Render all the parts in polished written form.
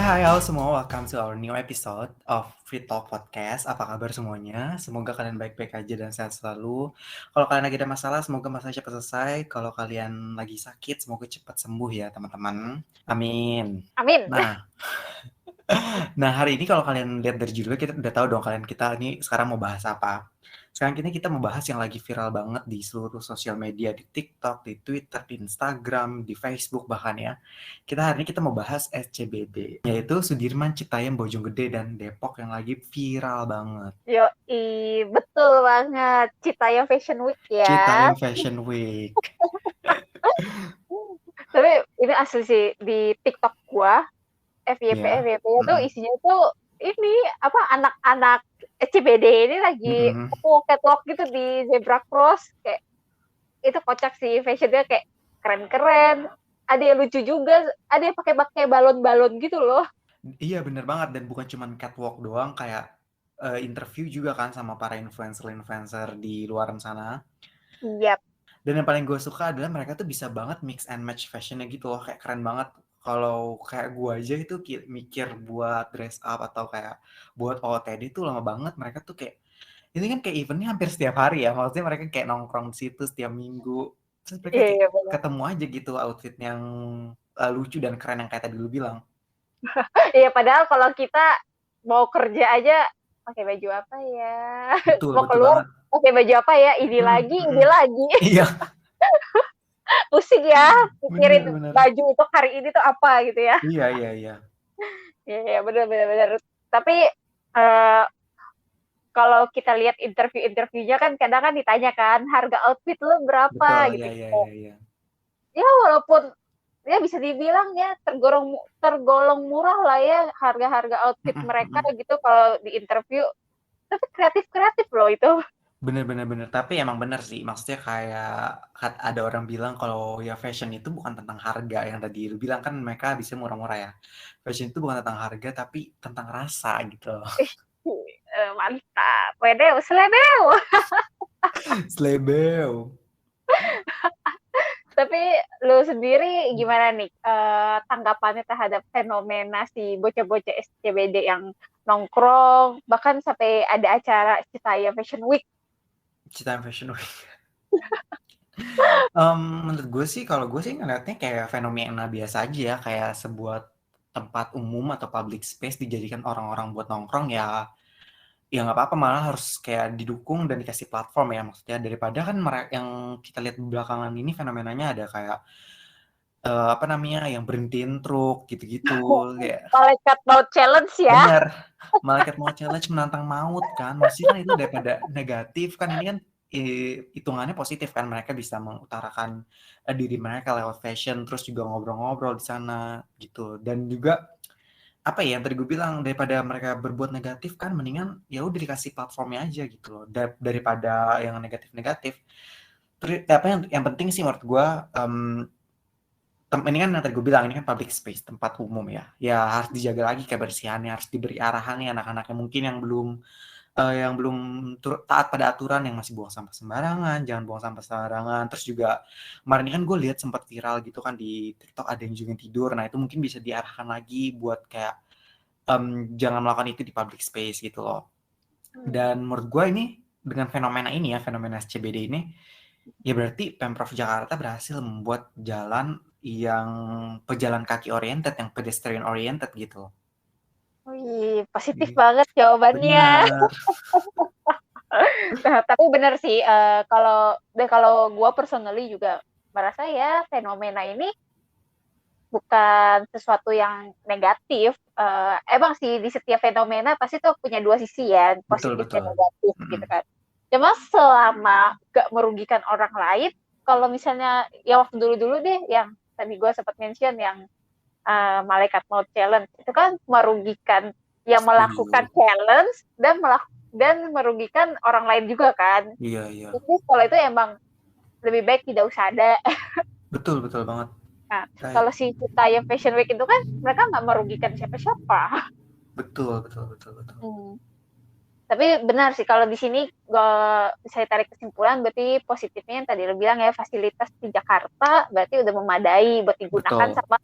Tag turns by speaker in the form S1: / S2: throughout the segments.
S1: Hai halo semua, welcome to our new episode of Free Talk Podcast. Apa kabar semuanya? Semoga kalian baik-baik aja dan sehat selalu. Kalau kalian lagi ada masalah, semoga masalahnya cepat selesai. Kalau kalian lagi sakit, semoga cepat sembuh ya teman-teman. Amin.
S2: Amin.
S1: Nah, nah hari ini kalau kalian lihat dari judulnya, kita udah tahu dong kita ini sekarang mau bahas apa. Sekarang kita mau bahas yang lagi viral banget di seluruh sosial media, di TikTok, di Twitter, di Instagram, di Facebook bahkan ya. Hari ini kita mau bahas SCBD, yaitu Sudirman Citayam Bojonggede dan Depok yang lagi viral banget.
S2: Yoi, betul banget. Citayam Fashion Week ya.
S1: Citayam Fashion Week.
S2: Tapi ini asli sih di TikTok gua, FYP
S1: Ya.
S2: tuh isinya tuh ini apa anak-anak CBD ini lagi
S1: Mm-mm.
S2: catwalk gitu di zebra cross, kayak itu kocak sih, fashionnya kayak keren-keren. Ada yang lucu juga, ada yang pakai balon-balon gitu loh.
S1: Iya bener banget, dan bukan cuma catwalk doang, kayak interview juga kan sama para influencer-influencer di luar sana.
S2: Iya.
S1: Dan yang paling gue suka adalah mereka tuh bisa banget mix and match fashionnya gitu loh, kayak keren banget. Kalau kayak gue aja itu mikir buat dress up atau kayak buat OOTD tuh lama banget. Mereka tuh kayak, ini kan kayak eventnya hampir setiap hari ya, maksudnya mereka kayak nongkrong di situ setiap minggu. Terus mereka
S2: Iya,
S1: kayak
S2: iya benar.
S1: ketemu aja gitu outfit yang lucu dan keren yang kayak tadi lu bilang.
S2: Iya, padahal kalau kita mau kerja aja pakai baju apa ya?
S1: Betul,
S2: Mau
S1: betul
S2: keluar
S1: banget.
S2: pakai baju apa ya? Ini
S1: Mm,
S2: lagi,
S1: mm,
S2: ini
S1: mm.
S2: lagi.
S1: Iya,
S2: Pusing ya, pikirin
S1: bener-bener.
S2: baju untuk hari ini tuh apa gitu ya.
S1: Iya, iya, iya.
S2: Iya, iya benar benar benar. Tapi uh, kalau kita lihat interview-interviewnya kan kadang kan ditanya kan harga outfit lo berapa
S1: Betul,
S2: gitu
S1: iya, iya,
S2: gitu.
S1: iya, iya.
S2: Ya walaupun ya bisa dibilang ya tergolong murah lah ya harga-harga
S1: Mm,
S2: outfit
S1: mm, mm,
S2: mereka
S1: mm.
S2: gitu kalau di interview. Tapi kreatif-kreatif loh itu.
S1: Bener bener bener, tapi emang bener sih, maksudnya kayak ada orang bilang kalau ya fashion itu bukan tentang harga, yang tadi lu bilang kan mereka bisa murah-murah ya. Fashion itu bukan tentang harga, tapi tentang rasa gitu loh.
S2: Mantap. Wedeu, seledeu.
S1: Slebeo.
S2: Tapi lu sendiri gimana nih tanggapannya terhadap fenomena si bocah-bocah SCBD yang nongkrong, bahkan sampai ada acara Citayam Fashion Week.
S1: Cita Fashion Week. Menurut gue sih, kalau gue sih ngeliatnya kayak fenomena biasa aja ya, kayak sebuah tempat umum atau public space dijadikan orang-orang buat nongkrong ya. Ya nggak apa-apa, malah harus kayak didukung dan dikasih platform ya, maksudnya daripada kan yang kita lihat belakangan ini fenomenanya ada kayak apa namanya, yang berhentiin truk gitu-gitu, kayak
S2: Malaikat Maut Challenge ya.
S1: bener, malaikat mau challenge menantang maut kan, maksudnya kan itu daripada negatif kan, ini kan hitungannya positif kan, mereka bisa mengutarakan diri mereka lewat fashion, terus juga ngobrol-ngobrol di sana gitu, dan juga apa ya yang tadi gue bilang, daripada mereka berbuat negatif kan mendingan ya udah dikasih platformnya aja gitu loh, daripada yang negatif-negatif. Terus apa yang penting sih menurut gue, ini kan yang tadi gue bilang, ini kan public space, tempat umum ya. Ya harus dijaga lagi kebersihannya, harus diberi arahan nih anak-anaknya mungkin yang belum taat pada aturan, yang masih buang sampah sembarangan, jangan buang sampah sembarangan. Terus juga kemarin ini kan gue lihat sempat viral gitu kan di TikTok, ada yang juga tidur. Nah itu mungkin bisa diarahkan lagi buat kayak jangan melakukan itu di public space gitu loh. Dan menurut gue ini, dengan fenomena ini ya, fenomena SCBD ini, ya berarti Pemprov Jakarta berhasil membuat jalan yang pejalan kaki oriented, yang pedestrian oriented gitu.
S2: Wih, positif
S1: Iya.
S2: banget jawabannya.
S1: Benar.
S2: Nah, tapi benar sih kalau gue personally juga merasa ya fenomena ini bukan sesuatu yang negatif. Emang sih di setiap fenomena pasti tuh punya dua sisi ya,
S1: Betul,
S2: positif dan
S1: betul.
S2: negatif gitu
S1: Mm-mm.
S2: kan. Cuma selama gak merugikan orang lain, kalau misalnya ya waktu dulu-dulu deh yang tadi gue sempat mention yang malaikat maut challenge itu kan merugikan yang
S1: Setuju.
S2: melakukan challenge dan merugikan orang lain juga kan.
S1: Iya, iya.
S2: Jadi kalau itu emang lebih baik tidak usah ada.
S1: Betul, betul banget.
S2: Nah,
S1: Kayak,
S2: kalau si Citayam Fashion Week itu kan mereka nggak merugikan siapa-siapa.
S1: betul, betul, betul, betul.
S2: Hmm. Tapi benar sih kalau di sini saya tarik kesimpulan berarti positifnya yang tadi lo bilang ya fasilitas di Jakarta berarti udah memadai buat digunakan
S1: Betul.
S2: sama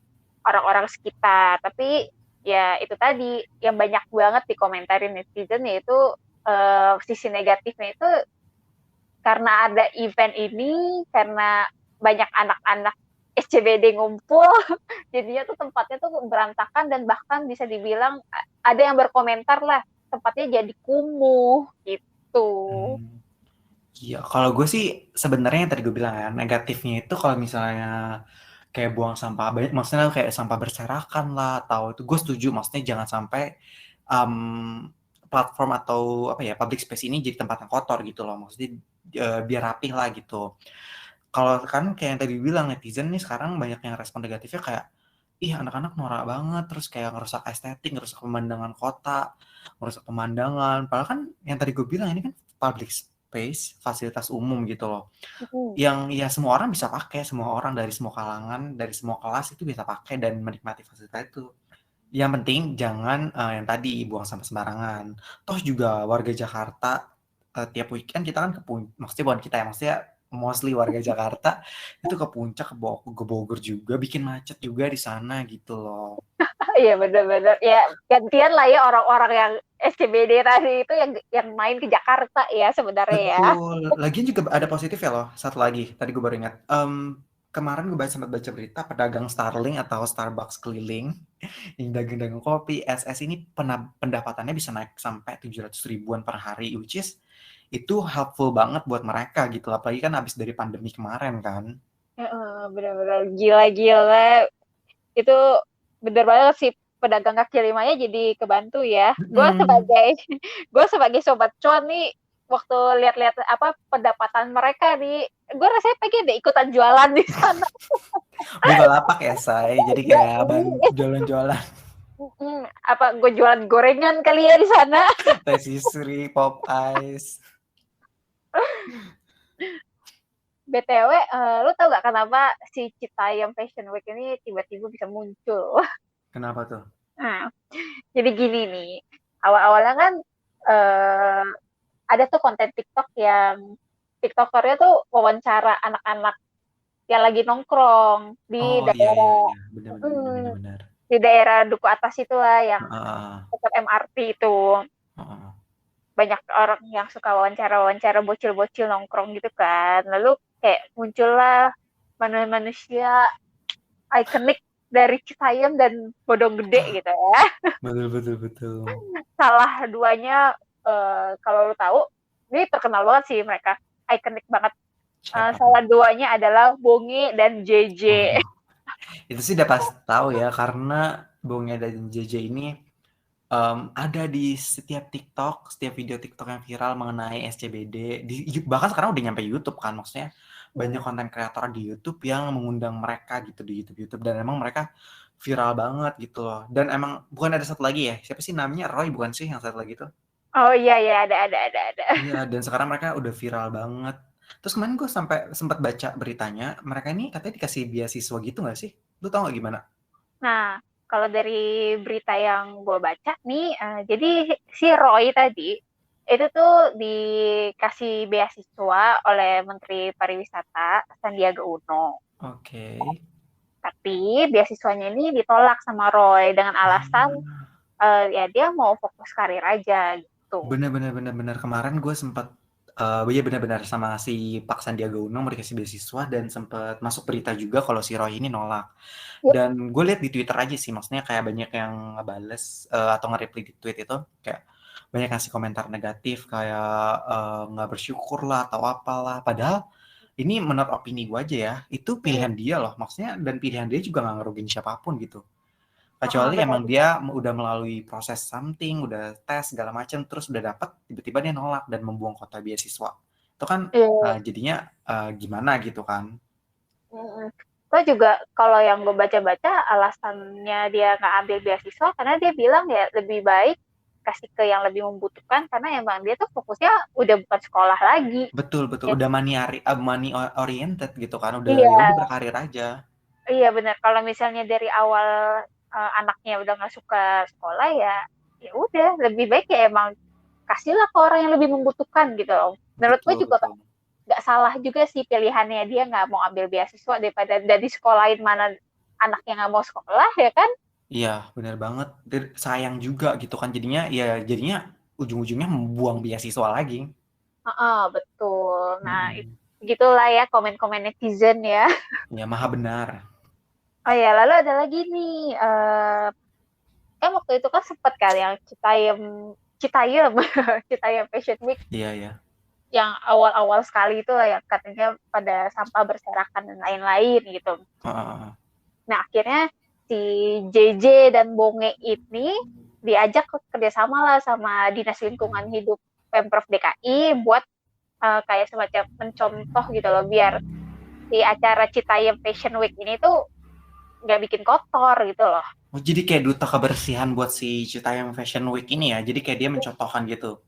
S2: orang-orang sekitar. Tapi ya itu tadi yang banyak banget dikomentarin netizen, yaitu sisi negatifnya itu karena ada event ini, karena banyak anak-anak SCBD ngumpul, jadinya tuh tempatnya tuh berantakan dan bahkan bisa dibilang ada yang berkomentar lah tempatnya jadi kumuh gitu.
S1: Hmm. Iya, kalau gue sih sebenarnya yang tadi gue bilang ya, negatifnya itu kalau misalnya kayak buang sampah banyak, maksudnya kayak sampah berserakan lah, atau itu gue setuju, maksudnya jangan sampai um, platform atau apa ya public space ini jadi tempat yang kotor gitu loh, maksudnya biar rapih lah gitu. Kalau kan kayak yang tadi bilang netizen nih sekarang banyak yang respon negatifnya kayak ih anak-anak norak banget, terus kayak ngerusak estetik, ngerusak pemandangan kota, ngerusak pemandangan. Padahal kan yang tadi gue bilang ini kan public space, fasilitas umum gitu loh.
S2: Mm-hmm.
S1: Yang ya semua orang bisa pakai, semua orang dari semua kalangan, dari semua kelas itu bisa pakai dan menikmati fasilitas itu. Yang penting jangan yang tadi buang sampah sembarangan. Toh juga warga Jakarta tiap weekend kita kan maksudnya bukan kita ya, maksudnya mostly warga Jakarta itu ke puncak, ke Bogor juga, bikin macet juga di sana gitu loh.
S2: Iya benar-benar ya, gantian lah ya orang-orang yang SCBD tadi itu yang main ke Jakarta ya sebenarnya ya.
S1: Betul. Lagian juga ada positif ya loh. Satu lagi, tadi gue baru ingat. Kemarin gue sempat baca berita pedagang Starling atau Starbucks keliling yang dagang-dagang kopi, SS ini pendapatannya bisa naik sampai 700 ribuan per hari, which is itu helpful banget buat mereka gitu. Apalagi kan habis dari pandemi kemarin kan.
S2: Benar-benar gila-gila itu, bener banget sih, pedagang kaki limanya jadi kebantu ya. Gue
S1: Mm-mm.
S2: sebagai gue sebagai sobat cuan nih, waktu lihat-lihat apa pendapatan mereka nih, gue rasanya pengen deh ikutan jualan di sana.
S1: Buka lapak ya, say. Jadi kayak jualan-jualan
S2: Apa gue jualan gorengan kali ya di sana.
S1: Tesisri, Pop Ice.
S2: BTW, lu tau gak kenapa si Citayam Fashion Week ini tiba-tiba bisa muncul?
S1: Kenapa tuh?
S2: Nah, jadi gini nih, awal-awalnya kan eh, ada tuh konten TikTok yang TikTokernya tuh wawancara anak-anak yang lagi nongkrong
S1: Oh iya iya
S2: daerah
S1: iya, benar-benar
S2: mm,
S1: benar-benar.
S2: di daerah Duku Atas itu lah, yang
S1: Heeh,
S2: dekat MRT itu.
S1: heeh.
S2: Banyak orang yang suka wawancara-wawancara bocil-bocil nongkrong gitu kan. Lalu kayak muncullah manusia ikonik dari Citayam dan Bodong Gede gitu ya.
S1: Betul betul betul.
S2: Salah duanya, kalau lu tahu, ini terkenal banget sih mereka, ikonik banget.
S1: Siapa tuh?
S2: Salah duanya adalah Bonge dan JJ.
S1: Oh, itu sih udah pasti tahu ya karena Bonge dan JJ ini ada di setiap TikTok, setiap video TikTok yang viral mengenai SCBD. Bahkan sekarang udah nyampe YouTube kan, maksudnya banyak konten kreator di YouTube yang mengundang mereka gitu di YouTube dan emang mereka viral banget gitu loh. Dan emang bukan ada satu lagi ya, siapa sih namanya Roy bukan sih yang satu lagi tuh?
S2: Oh iya ya, ada.
S1: Iya, dan sekarang mereka udah viral banget. Terus kemarin gue sampai sempat baca beritanya, mereka ini katanya dikasih beasiswa gitu nggak sih? Lu tau nggak gimana?
S2: Nah, kalau dari berita yang gue baca nih, jadi si Roy tadi itu tuh dikasih beasiswa oleh Menteri Pariwisata Sandiaga Uno.
S1: Oke.
S2: Tapi beasiswanya ini ditolak sama Roy dengan alasan
S1: Ah,
S2: ya dia mau fokus karir aja gitu.
S1: bener. Kemarin gue sempat, ya benar-benar sama si Pak Sandiaga Uno mau dikasih beasiswa dan sempat masuk berita juga kalau si Roy ini nolak.
S2: Yep.
S1: Dan gue lihat di Twitter aja sih, maksudnya kayak banyak yang ngebales atau nge-reply di tweet itu kayak banyak ngasih komentar negatif kayak nggak bersyukur lah atau apalah. Padahal ini menurut opini gue aja ya, itu pilihan dia loh, maksudnya dan pilihan dia juga nggak ngerugiin siapapun gitu. Kecuali
S2: Benar.
S1: emang dia udah melalui proses something, udah tes segala macam, terus udah dapet, tiba-tiba dia nolak dan membuang kota beasiswa. Itu kan
S2: Iya.
S1: jadinya gimana gitu kan?
S2: Gue juga kalau yang gue baca-baca alasannya dia nggak ambil beasiswa karena dia bilang ya lebih baik kasih ke yang lebih membutuhkan, karena emang dia tuh fokusnya udah bukan sekolah lagi.
S1: Betul betul,
S2: Ya,
S1: udah money oriented gitu kan, udah ya
S2: iya,
S1: udah berkarir aja.
S2: iya benar. Kalau misalnya dari awal anaknya udah nggak suka sekolah, ya ya udah lebih baik ya emang kasihlah ke orang yang lebih membutuhkan gitu loh. Menurut gue
S1: Betul
S2: juga
S1: betul.
S2: nggak salah juga sih pilihannya, dia nggak mau ambil beasiswa daripada dari sekolahin mana anaknya nggak mau sekolah ya kan.
S1: Iya, bener banget. Sayang juga gitu kan jadinya ujung-ujungnya membuang beasiswa lagi.
S2: Heeh, betul. Nah,
S1: Mhm.
S2: gitulah ya komen-komen netizen ya.
S1: Ya maha benar.
S2: Oh ya, lalu ada lagi nih, waktu itu kan sempet kan yang Citayam Citayam Citayam Fashion Week
S1: Iya ya.
S2: yang awal-awal sekali itu lah yang katanya pada sampah berserakan dan lain-lain gitu.
S1: Heeh.
S2: Nah, akhirnya si JJ dan Bonge ini diajak kerjasama lah sama Dinas Lingkungan Hidup Pemprov DKI buat kayak semacam mencontoh gitu loh biar si acara Citayam Fashion Week ini tuh nggak bikin kotor gitu loh.
S1: Oh, jadi kayak duta kebersihan buat si Citayam Fashion Week ini ya. Jadi kayak dia mencontohkan gitu.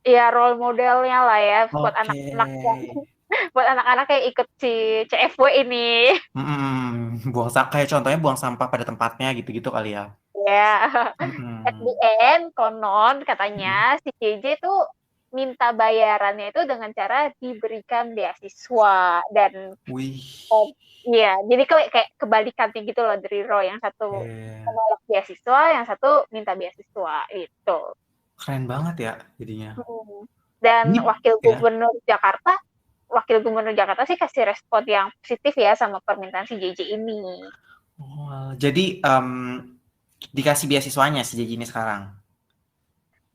S2: Ya role modelnya lah ya buat
S1: Oke.
S2: anak-anak yang buat anak-anak yang ikut si CFW ini.
S1: Kayak contohnya buang sampah pada tempatnya gitu-gitu kali ya.
S2: Ya, at the
S1: Mhm.
S2: end konon
S1: Mhm.
S2: katanya si JJ tuh minta bayarannya itu dengan cara diberikan beasiswa dan
S1: Wih.
S2: oh, iya, jadi kayak kebalikannya gitu loh dari Roy yang satu
S1: Iya.
S2: menolak beasiswa, yang satu minta beasiswa itu.
S1: Keren banget ya jadinya.
S2: Dan
S1: Ini ya.
S2: Wakil Gubernur Jakarta sih kasih respon yang positif ya sama permintaan si JJ ini.
S1: Oh, jadi dikasih beasiswanya si JJ ini sekarang.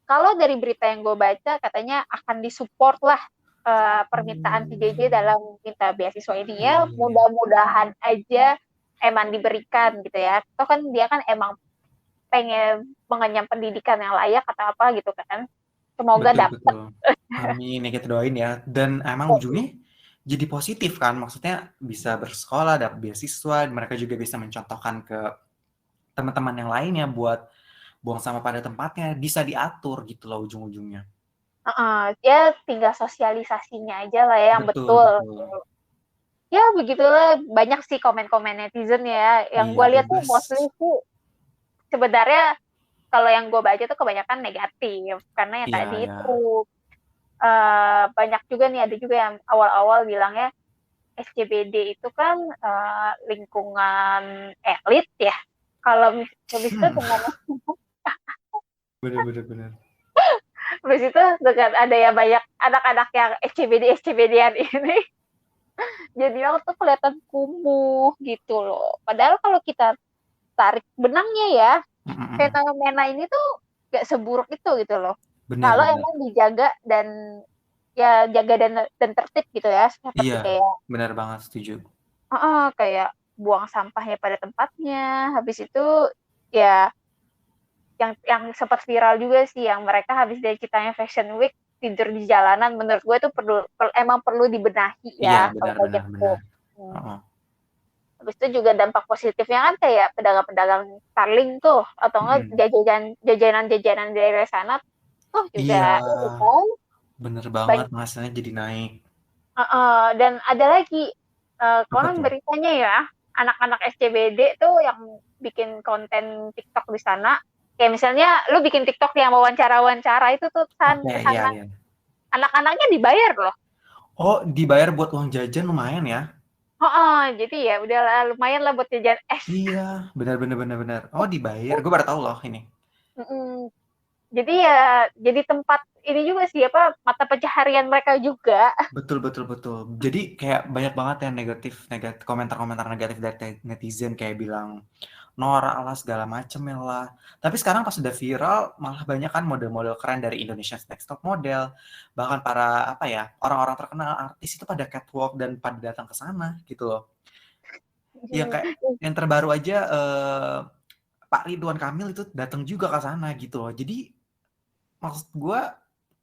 S2: Kalau dari berita yang gue baca katanya akan disupport lah permintaan si JJ dalam minta beasiswa ini
S1: Iya,
S2: ya
S1: iya, iya.
S2: mudah-mudahan aja emang diberikan gitu ya. Atau kan dia kan emang pengen mengenyam pendidikan yang layak atau apa gitu kan. Semoga
S1: Betul,
S2: dapat.
S1: betul. Amin, ya kita doain ya. Dan emang ujungnya jadi positif kan, maksudnya bisa bersekolah, dapat beasiswa, mereka juga bisa mencontohkan ke teman-teman yang lainnya buat buang sampah pada tempatnya, bisa diatur gitu loh ujung-ujungnya.
S2: Ya tinggal sosialisasinya aja lah ya yang
S1: Betul,
S2: betul.
S1: betul.
S2: Ya begitulah banyak sih komen-komen netizen ya. Yang
S1: Iya,
S2: gue lihat tuh
S1: bebas.
S2: mostly sih sebenarnya kalau yang gue baca tuh kebanyakan negatif karena yang
S1: Iya,
S2: tadi
S1: ya.
S2: itu banyak juga nih ada juga yang awal-awal bilangnya SCBD itu kan lingkungan elit ya. Kalau habis itu dengan
S1: Bener, bener, bener.
S2: habis itu dengan ada ya banyak anak-anak yang SCBD-SCBD-an ini jadi orang tuh kelihatan kumuh gitu loh. Padahal kalau kita tarik benangnya ya,
S1: Mm, mm, mm.
S2: fenomena ini tuh gak seburuk itu gitu loh.
S1: Bener,
S2: Kalau
S1: bener.
S2: emang dijaga dan ya jaga dan tertib gitu ya,
S1: Iya,
S2: seperti kayak
S1: bener banget setuju.
S2: kayak buang sampahnya pada tempatnya. Habis itu ya yang sempat viral juga sih yang mereka habis dari ceritanya Fashion Week tidur di jalanan menurut gue itu emang perlu dibenahi
S1: Iya,
S2: ya kalau
S1: benar,
S2: bagian
S1: benar,
S2: itu.
S1: benar.
S2: Hmm.
S1: Oh,
S2: Habis itu juga dampak positifnya kan kayak pedagang-pedagang Starling tuh atau enggak
S1: mm.
S2: jajanan-jajanan di daerah sana tuh
S1: Iya,
S2: juga ini kan
S1: bener banget
S2: banyak.
S1: hasilnya jadi naik.
S2: Dan ada lagi
S1: Apa
S2: konon
S1: tuh?
S2: beritanya ya anak-anak SCBD tuh yang bikin konten TikTok di sana kayak misalnya lu bikin TikTok yang wawancara-wawancara itu tuh
S1: Oke,
S2: ke
S1: iya,
S2: sana
S1: iya.
S2: anak-anaknya dibayar loh.
S1: Oh, dibayar buat uang jajan lumayan ya?
S2: Jadi ya udah lumayan lah buat jajan es.
S1: Iya, benar, benar, benar, benar. Oh, dibayar. Gue baru tahu loh ini.
S2: Jadi ya jadi tempat ini juga sih apa mata pencaharian mereka juga.
S1: Betul, betul, betul. Jadi kayak banyak banget yang negatif, negatif komentar-komentar negatif dari netizen kayak bilang norak lah segala macem ya lah. Tapi sekarang pas udah viral malah banyak kan model-model keren dari Indonesia's Next Top Model. Bahkan para apa ya, orang-orang terkenal artis itu pada catwalk dan pada datang ke sana gitu loh. Ya kayak yang terbaru aja Pak Ridwan Kamil itu datang juga ke sana gitu loh. Jadi maksud gue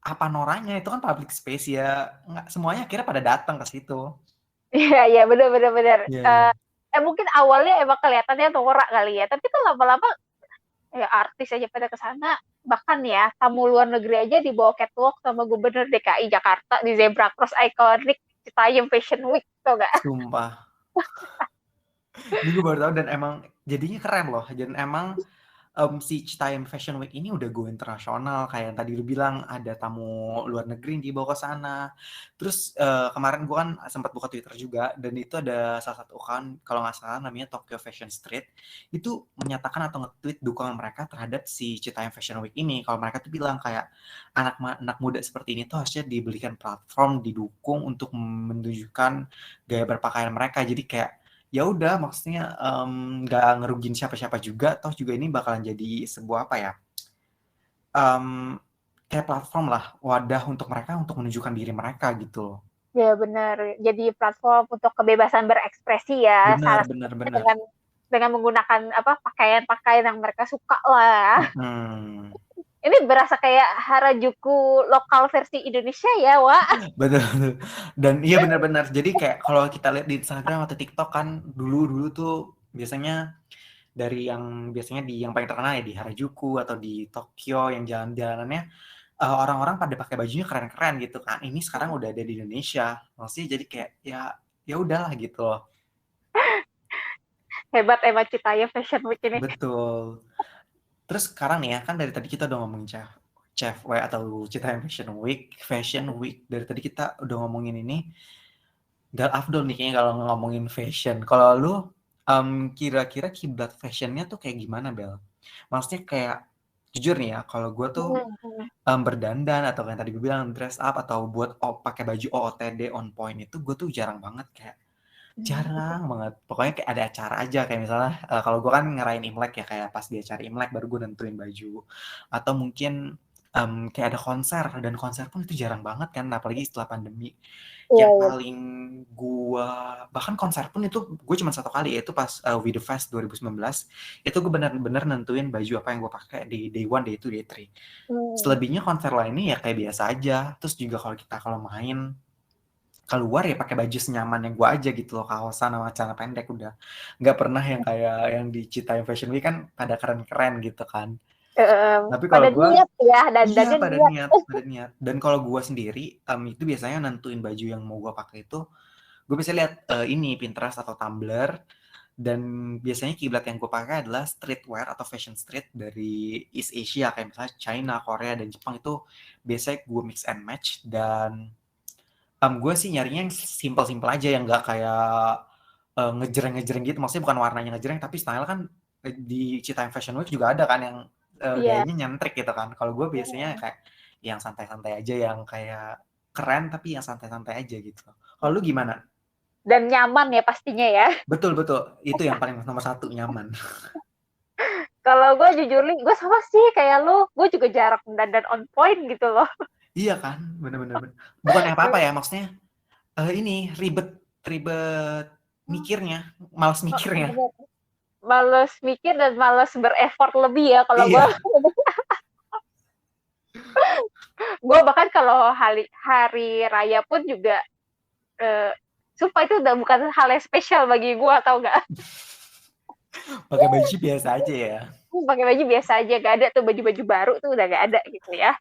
S1: apa noranya itu kan public space ya nggak semuanya akhirnya pada datang ke situ.
S2: Iya iya benar benar benar.
S1: Iya, iya.
S2: Mungkin awalnya emang kelihatannya norak kali ya, tapi tuh lama-lama ya artis aja pada ke sana. Bahkan ya tamu luar negeri aja dibawa catwalk sama Gubernur DKI Jakarta di Zebra Cross Iconic Citayam Fashion Week tuh gak?
S1: Sumpah. Ini gue baru tahu dan emang jadinya keren loh. Dan emang si Citayam Fashion Week ini udah go internasional, kayak yang tadi lu bilang ada tamu luar negeri yang dibawa ke sana. Terus, kemarin gua kan sempat buka Twitter juga, dan itu ada salah satu account, kalau nggak salah namanya Tokyo Fashion Street, itu menyatakan atau nge-tweet dukungan mereka terhadap si Citayam Fashion Week ini. Kalau mereka tuh bilang kayak, anak muda seperti ini tuh harusnya diberikan platform, didukung untuk menunjukkan gaya berpakaian mereka. Jadi kayak, ya udah maksudnya, nggak ngerugiin siapa-siapa juga, toh juga ini bakalan jadi sebuah apa ya, mmm, kayak platform lah, wadah untuk mereka untuk menunjukkan diri mereka gitu loh.
S2: Ya benar, jadi platform untuk kebebasan berekspresi ya,
S1: Bener
S2: salah
S1: bener
S2: satunya
S1: bener.
S2: dengan menggunakan apa, pakaian-pakaian yang mereka suka lah.
S1: Mhm.
S2: Ini berasa kayak Harajuku lokal versi Indonesia ya, Wak.
S1: Betul betul. Dan iya bener-bener, jadi kayak kalau kita lihat di Instagram atau TikTok kan, dulu-dulu tuh biasanya dari yang biasanya di yang paling terkenal ya di Harajuku atau di Tokyo yang jalan-jalanannya, orang-orang pada pakai bajunya keren-keren gitu kan. Ini sekarang udah ada di Indonesia. Maksudnya jadi kayak ya ya udahlah gitu loh.
S2: Hebat emang Citaya Fashion Week ini.
S1: Betul. Terus sekarang nih ya, kan dari tadi kita udah ngomongin Chef atau Citayam Fashion Week. Dari tadi kita udah ngomongin ini. Gal Afdol nih kayaknya kalau ngomongin fashion. Kalau lu, kira-kira kiblat fashionnya tuh kayak gimana, Bel? Maksudnya kayak jujur nih ya, kalau gue tuh, berdandan atau yang tadi gue bilang dress up atau buat pakai baju OOTD on point itu gue tuh jarang banget, kayak jarang banget. Pokoknya kayak ada acara aja, kayak misalnya, kalau gue kan ngerayain Imlek ya, kayak pas di acara Imlek baru gue nentuin baju. Atau mungkin, kayak ada konser, dan konser pun itu jarang banget kan, apalagi setelah pandemi.
S2: Iya,
S1: Yang
S2: iya.
S1: paling gua bahkan konser pun itu gue cuma satu kali, yaitu pas, We The Fest 2019, itu gue bener-bener nentuin baju apa yang gue pakai di day one, day two, day three.
S2: Hmm.
S1: Selebihnya konser lainnya ya kayak biasa aja. Terus juga kalau main keluar ya pakai baju senyaman yang gue aja gitu loh, kaosan sama celana pendek udah. Nggak pernah yang kayak yang di Citayam Fashion Week kan pada keren-keren gitu kan. Tapi kalau
S2: Pada
S1: gue,
S2: niat ya,
S1: iya
S2: dandannya
S1: pada
S2: niat.
S1: niat, pada niat. Dan kalau gue sendiri, itu biasanya nentuin baju yang mau gue pakai itu, gue bisa lihat ini Pinterest atau Tumblr, dan biasanya kiblat yang gue pakai adalah streetwear atau fashion street dari East Asia, kayak misalnya China, Korea, dan Jepang. Itu biasanya gue mix and match, dan gue sih nyarinya yang simpel-simpel aja, yang nggak kayak ngejreng-ngejreng gitu. Maksudnya bukan warnanya ngejreng, tapi style kan di Citayam Fashion Week juga ada kan yang
S2: Iya.
S1: gayanya nyentrik gitu kan. Kalau gue biasanya kayak yang santai-santai aja, yang kayak keren tapi yang santai-santai aja gitu. Kalau lu gimana?
S2: Dan nyaman ya pastinya ya.
S1: Betul betul, itu yang paling nomor satu, nyaman.
S2: Kalau gue jujur nih, gue sama sih kayak lu, gue juga jarang dandan on point gitu loh.
S1: Iya kan, bener-bener. Bukannya apa-apa ya, maksudnya ini ribet ribet mikirnya, males mikirnya.
S2: Males mikir dan males berefort lebih ya kalau gue.
S1: Iya,
S2: Gue bahkan kalau hari raya pun juga, eh, sumpah itu udah bukan hal yang spesial bagi gue, tau gak?
S1: pakai baju biasa aja ya.
S2: Pakai baju biasa aja, gak ada tuh baju-baju baru tuh udah gak ada gitu ya.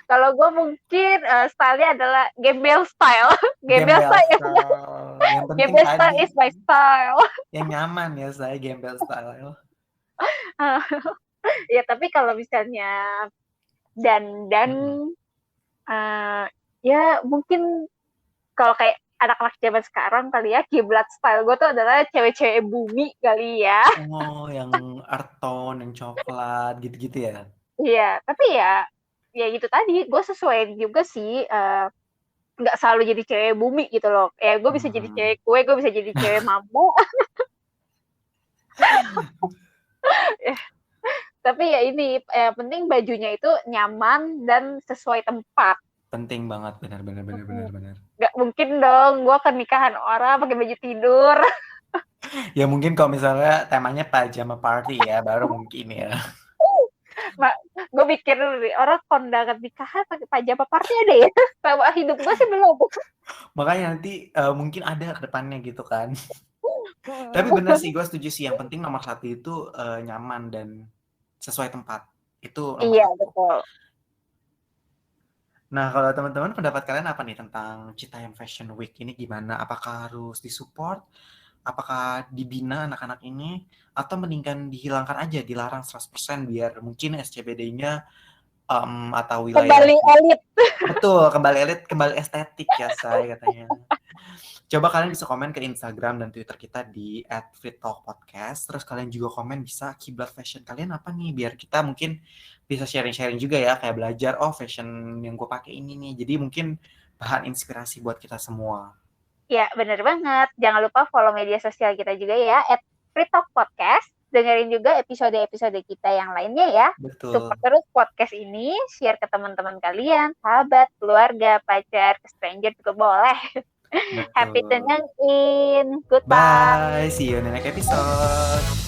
S2: Kalau gue mungkin stylenya adalah gembel style. Gembel
S1: Gembel
S2: style,
S1: style. Yang penting
S2: gembel style
S1: tadi
S2: is my style.
S1: yang nyaman ya, saya gembel style.
S2: Ya tapi kalau misalnya dandan,
S1: Mm-mm.
S2: uh, ya mungkin kalau kayak anak-anak zaman sekarang kali ya, kiblat style gue tuh adalah cewek-cewek bumi kali ya.
S1: Oh, yang earth tone, yang coklat, gitu-gitu ya.
S2: Iya, tapi ya ya gitu tadi, gue sesuai juga sih, nggak selalu jadi cewek bumi gitu loh. Ya gue bisa jadi
S1: Hmm.
S2: cewek kue, gue bisa jadi cewek mambo. Tapi ya ini, penting bajunya itu nyaman dan sesuai tempat.
S1: Penting banget, benar benar benar benar benar.
S2: Nggak mungkin dong gue ke nikahan orang pakai baju tidur.
S1: Ya mungkin kalau misalnya temanya pajama party ya, baru mungkin ya.
S2: Gue pikir orang kondangan nikahan pakai pajama party ada ya. Selama hidup gue sih belum.
S1: Makanya nanti mungkin ada ke depannya gitu kan. Tapi bener sih, gue setuju sih. Yang penting nomor satu itu nyaman dan sesuai tempat. Itu nomor
S2: Iya
S1: satu.
S2: betul.
S1: Nah, kalau teman-teman pendapat kalian apa nih tentang Citayam Fashion Week ini gimana? Apakah harus disupport apakah dibina anak-anak ini atau mendingan dihilangkan aja, dilarang 100% biar mungkin SCBD-nya atau wilayah
S2: Kembali elit.
S1: betul, kembali elit, kembali estetik ya say katanya. Coba kalian bisa komen ke Instagram dan Twitter kita di @freetalkpodcast. Terus kalian juga komen bisa kiblat fashion kalian apa nih biar kita mungkin bisa sharing-sharing juga ya kayak belajar fashion yang gue pakai ini nih. Jadi mungkin bahan inspirasi buat kita semua.
S2: Ya, bener banget. Jangan lupa follow media sosial kita juga ya, @freetalkpodcast. Dengerin juga episode-episode kita yang lainnya ya.
S1: Betul.
S2: Support terus podcast ini, share ke teman-teman kalian, sahabat, keluarga, pacar, ke stranger juga boleh. Happy
S1: Betul.
S2: tuning in. Goodbye.
S1: Bye, see you in the next episode.